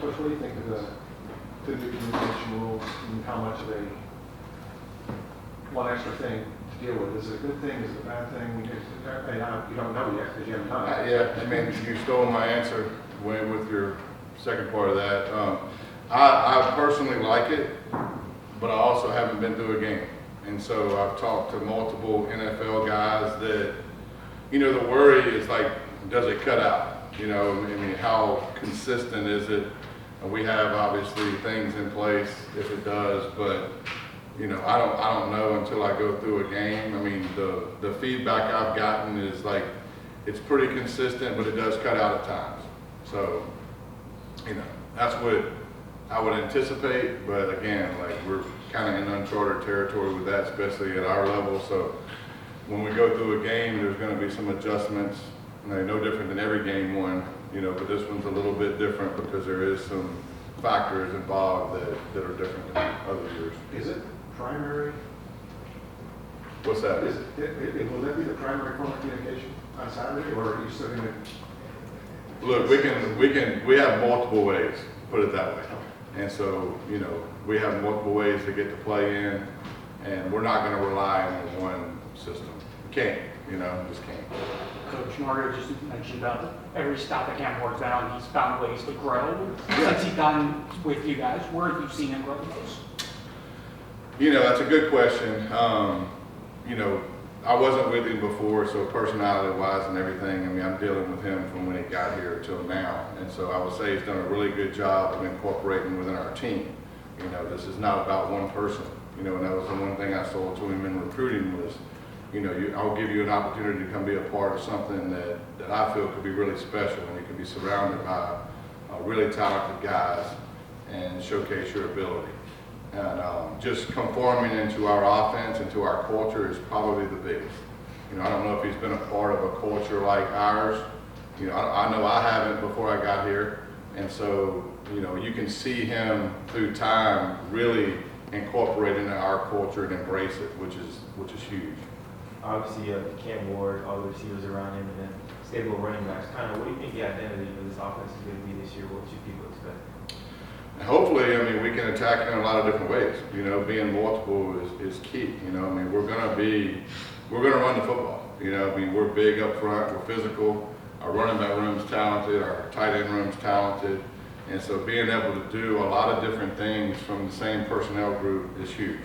Coach, what do you think of the new communication rules and how much of a one extra thing to deal with? Is it a good thing? Is it a bad thing? You don't know yet because you haven't done it. Yeah, I mean, you stole my answer with your second part of that. I personally like it, but I also haven't been through a game. And so I've talked to multiple NFL guys that, the worry is like, does it cut out? I mean, how consistent is it? We have obviously things in place if it does, but I don't know until I go through a game. I mean, the feedback I've gotten is like, it's pretty consistent, but it does cut out at times. So, that's what I would anticipate, but again, like we're kind of in uncharted territory with that, especially at our level. So when we go through a game, there's going to be some adjustments. No different than every game one, but this one's a little bit different because there is some factors involved that are different than other years. Is it primary? What's that? Will that be the primary form of communication on Saturday, or are you still going to? Look, we have multiple ways, put it that way. And so, we have multiple ways to get to play in, and we're not going to rely on one system. We can't, just can't. Coach Mario just mentioned about every stop that Cam works out, he's found ways to grow. Since he's gotten with you guys, where have you seen him grow the most? That's a good question. I wasn't with him before, so personality-wise and everything, I'm dealing with him from when he got here till now. And so I would say he's done a really good job of incorporating within our team. This is not about one person. And that was the one thing I told to him in recruiting was, I'll give you an opportunity to come be a part of something that I feel could be really special, and you can be surrounded by really talented guys and showcase your ability. And just conforming into our offense, into our culture is probably the biggest. I don't know if he's been a part of a culture like ours. I know I haven't before I got here. And so, you can see him through time really incorporate into our culture and embrace it, which is huge. Obviously, you have Cam Ward, all the receivers around him, and then stable running backs. Kind of, what do you think the identity for this offense is going to be this year? What should people expect? Hopefully, we can attack it in a lot of different ways. Being multiple is key. We're going to run the football. We're big up front. We're physical. Our running back room's talented. Our tight end room's talented. And so being able to do a lot of different things from the same personnel group is huge.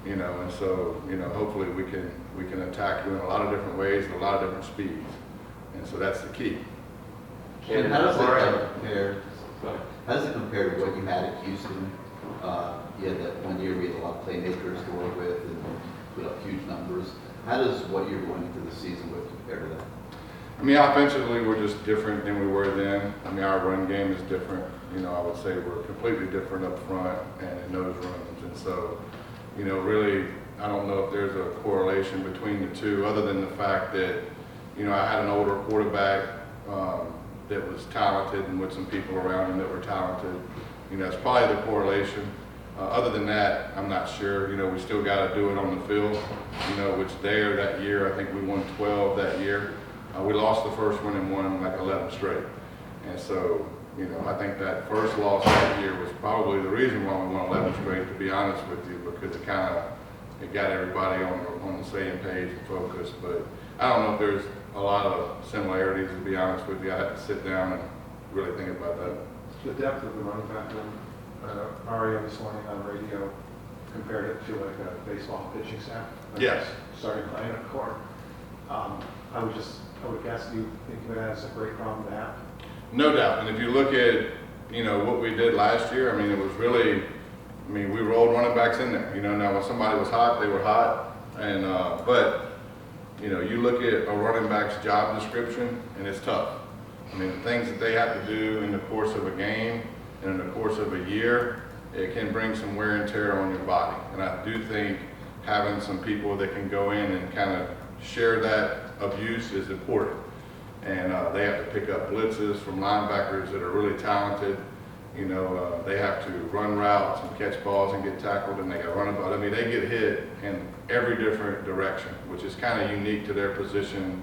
And so, hopefully we can attack you in a lot of different ways and a lot of different speeds. And so that's the key. And how does it compare? How does it compare to what you had at Houston? You had that 1 year where you had a lot of playmakers to work with and put up huge numbers. How does what you're going into the season with compare to that? Offensively, we're just different than we were then. Our run game is different. I would say we're completely different up front and in those rooms. And so, really, I don't know if there's a correlation between the two other than the fact that, I had an older quarterback that was talented and with some people around him that were talented. It's probably the correlation. Other than that, I'm not sure. We still got to do it on the field, which there that year, I think we won 12 that year. We lost the first one and won like 11 straight. And so, I think that first loss that year was probably the reason why we won 11 straight, to be honest with you, because it got everybody on the same page and focused. But I don't know if there's a lot of similarities, to be honest with you. I had to sit down and really think about that. The depth of the running back room. Mario this morning on radio compared it to like a baseball pitching staff. Yes. Starting line at court. I would guess you think of it as a great problem to have. No doubt. And if you look at, what we did last year, it was really, we rolled running backs in there. Now when somebody was hot, they were hot. And, but, you look at a running back's job description and it's tough. The things that they have to do in the course of a game and in the course of a year, it can bring some wear and tear on your body. And I do think having some people that can go in and kind of share that abuse is important. And they have to pick up blitzes from linebackers that are really talented. They have to run routes and catch balls and get tackled, and they got to run about. They get hit in every different direction, which is kind of unique to their position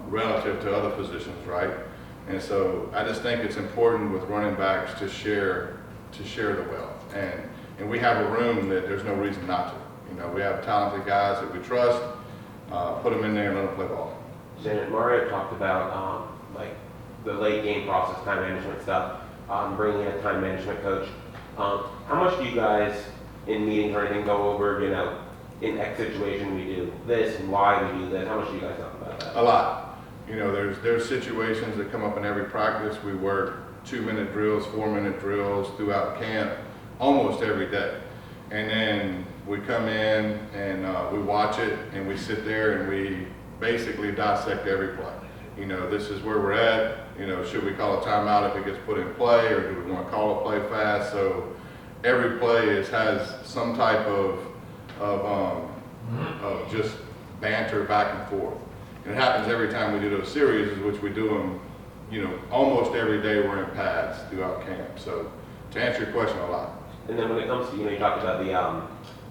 relative to other positions, right? And so I just think it's important with running backs to share the wealth. And we have a room that there's no reason not to. You know, we have talented guys that we trust, put them in there and let them play ball. Shannon, Mario talked about like the late game process, time management stuff, bringing in a time management coach. How much do you guys in meetings or anything go over, you know, in X situation we do this and why we do this? How much do you guys talk about that? A lot. You know, there's situations that come up in every practice. We work 2-minute drills, 4-minute drills throughout camp, almost every day. And then we come in and we watch it and we sit there and we basically dissect every play. You know, this is where we're at. You know, should we call a timeout if it gets put in play, or do we want to call a play fast? So every play has some type of just banter back and forth. And it happens every time we do those series, which we do them, you know, almost every day we're in pads throughout camp. So to answer your question, a lot. And then when it comes to, you know, you talked about the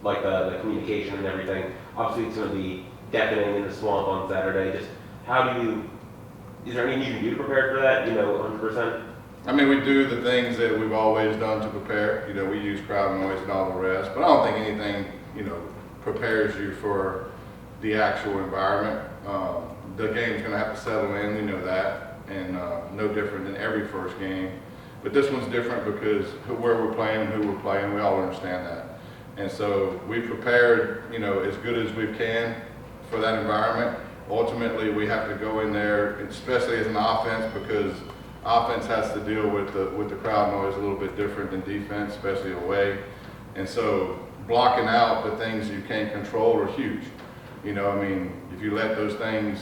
like the communication and everything. Obviously, it's going to be deafening in the swamp on Saturday. Just how do you? Is there anything you can do to prepare for that? You know, 100%. I mean, we do the things that we've always done to prepare. You know, we use crowd noise and all the rest. But I don't think anything, you know, prepares you for the actual environment. The game's going to have to settle in. We know that, and no different than every first game. But this one's different because where we're playing and who we're playing, we all understand that. And so we prepared, you know, as good as we can for that environment. Ultimately, we have to go in there, especially as an offense, because offense has to deal with the crowd noise a little bit different than defense, especially away. And so blocking out the things you can't control are huge. You know, I mean, if you let those things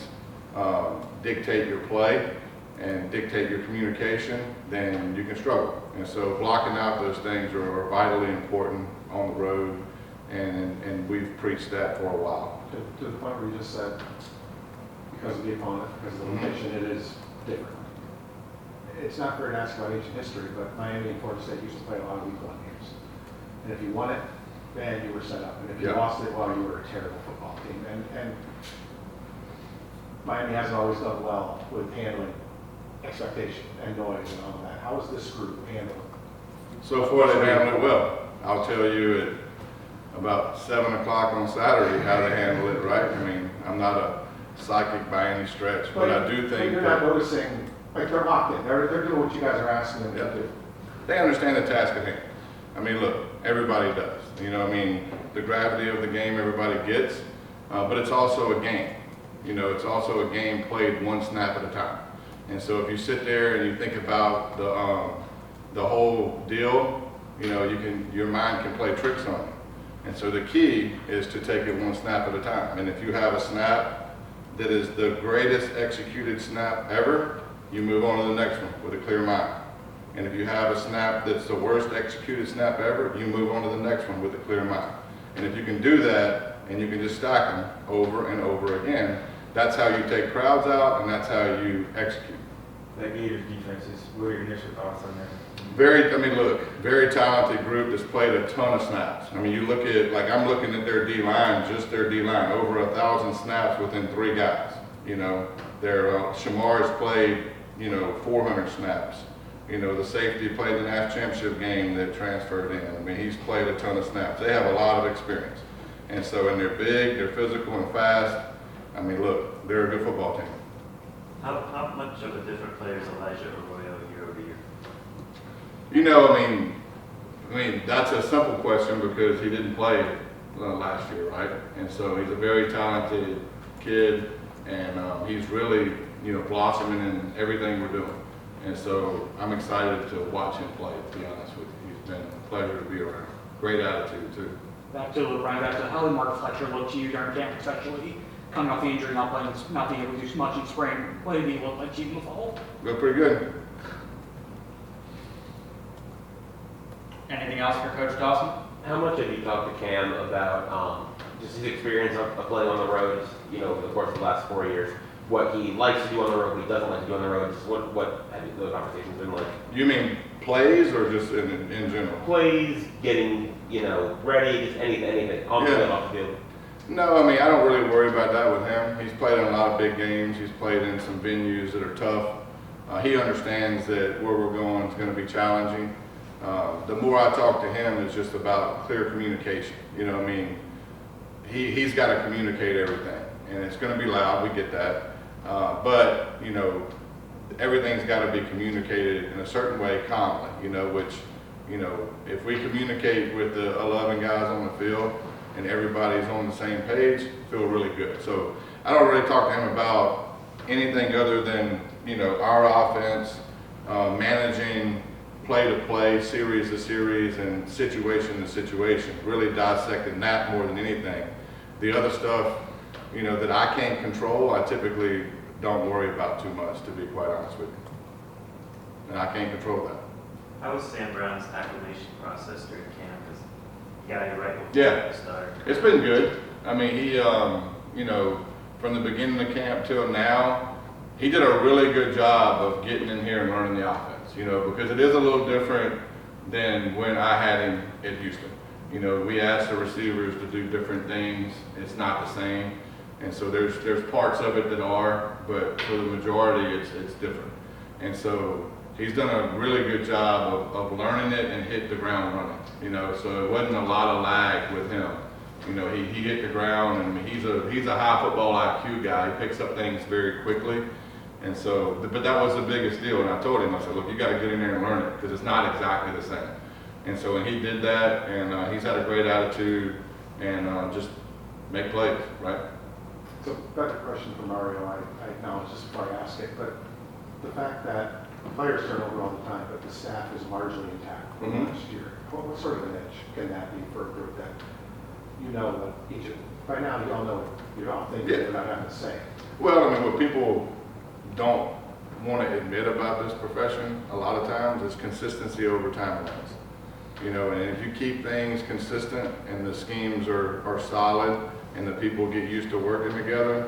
dictate your play and dictate your communication, then you can struggle. And so blocking out those things are vitally important on the road, and we've preached that for a while. To the point where you just said, because of the opponent, because of the location, it is different. It's not fair to ask about ancient history, but Miami and Florida State used to play a lot of week one games. And if you won it, man, you were set up. And if you lost it, well, you were a terrible football team. And Miami hasn't always done well with handling expectation and noise and all of that. How is this group handling? So far, they handle it well. I'll tell you at about 7 o'clock on Saturday how they handle it, right? I mean, I'm not a psychic by any stretch, but I do think you're not noticing, like they're locked in. They're doing what you guys are asking them to do. They understand the task at hand. I mean, look, everybody does. You know, I mean, the gravity of the game everybody gets, but it's also a game. You know, it's also a game played one snap at a time. And so if you sit there and you think about the whole deal, you know, your mind can play tricks on you. And so the key is to take it one snap at a time. And if you have a snap that is the greatest executed snap ever, you move on to the next one with a clear mind. And if you have a snap that's the worst executed snap ever, you move on to the next one with a clear mind. And if you can do that, and you can just stack them over and over again, that's how you take crowds out, and that's how you execute. That Gators defenses, what are your initial thoughts on that? Very talented group that's played a ton of snaps. I mean, you look at, like I'm looking at their D-line, just their D-line, over 1,000 snaps within 3 guys. You know, Shamar's played, you know, 400 snaps. You know, the safety played the national championship game that transferred in. I mean, he's played a ton of snaps. They have a lot of experience. And so, and they're big, they're physical and fast. I mean, look, they're a good football team. How much of a different player is Elijah Arroyo year over year? You know, I mean, that's a simple question because he didn't play last year, right? And so he's a very talented kid, and he's really, you know, blossoming in everything we're doing. And so I'm excited to watch him play, to be honest with you. He's been a pleasure to be around. Great attitude, too. Back to how did Mark Fletcher look to you during camp, especially coming off the injury, not being able to do much in spring? What did he look like to you in the fall? Look pretty good. Anything else for Coach Dawson? How much have you talked to Cam about just his experience of playing on the road, just, you know, over the course of the last 4 years? What he likes to do on the road, what he doesn't like to do on the road? Just what have those conversations been like? You mean plays or just in general? Plays, getting, you know, ready, just anything on the field, off the field. No, I mean, I don't really worry about that with him. He's played in a lot of big games. He's played in some venues that are tough. He understands that where we're going is going to be challenging. The more I talk to him, it's just about clear communication. You know what I mean? He's got to communicate everything, and it's going to be loud, we get that. But, you know, everything's got to be communicated in a certain way calmly, you know, which, you know, if we communicate with the 11 guys on the field and everybody's on the same page, feel really good. So I don't really talk to him about anything other than, you know, our offense, managing play to play, series to series, and situation to situation, really dissecting that more than anything. The other stuff, you know, that I can't control, I typically don't worry about too much, to be quite honest with you. And I can't control that. How was Sam Brown's acclimation process during camp? Because he got you right before Yeah. the start. It's been good. I mean, he, you know, from the beginning of camp till now, he did a really good job of getting in here and learning the offense, you know, because it is a little different than when I had him at Houston. You know, we asked the receivers to do different things. It's not the same. And so there's parts of it that are, but for the majority, it's different. And so he's done a really good job of learning it and hit the ground running, you know, so it wasn't a lot of lag with him. You know, he hit the ground, and I mean, he's a high football IQ guy. He picks up things very quickly. And so, but that was the biggest deal. And I told him, I said, look, you got to get in there and learn it, because it's not exactly the same. And so, and he did that, and he's had a great attitude, and just make plays, right? So back to question for Mario, I acknowledge this before I ask it, but the fact that players turn over all the time, but the staff is largely intact from Mhm. last year, what sort of an edge can that be for a group that you know what each of, by now you all know what you're all thinking Yeah. without having to say? Well, I mean, what people don't want to admit about this profession a lot of times is consistency over timelines. You know, and if you keep things consistent and the schemes are solid and the people get used to working together,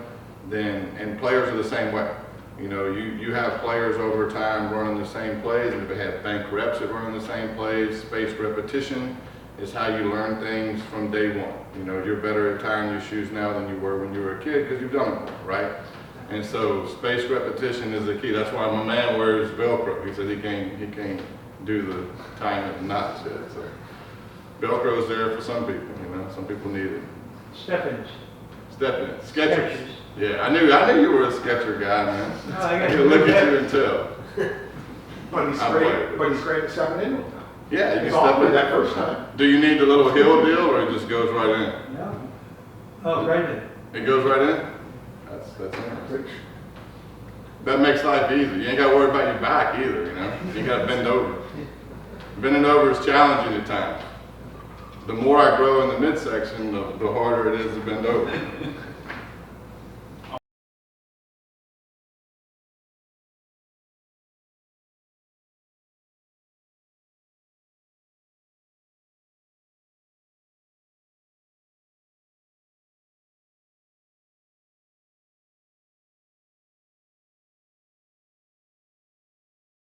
then, and players are the same way. You know, you have players over time running the same plays, and if they have bank reps that run the same plays, spaced repetition is how you learn things from day one. You know, you're better at tying your shoes now than you were when you were a kid because you've done it more, right? And so spaced repetition is the key. That's why my man wears Velcro. He said he can't do the tying of the knots yet. So Velcro is there for some people, you know. Some people need it. Step-ins. Skechers. Skechers. Yeah, I knew you were a Sketcher guy, man. No, I got I could look at you and tell. But he's I'm great, playing. but he's great at stepping in with them. Yeah, you can He's step awkward in. that first time. Do you need the little hill deal, or it just goes right in? No. Oh, right then. It goes right in? That's interesting. That makes life easy. You ain't got to worry about your back either, you know? You got to bend over. Bending over is challenging at times. The more I grow in the midsection, the harder it is to bend over.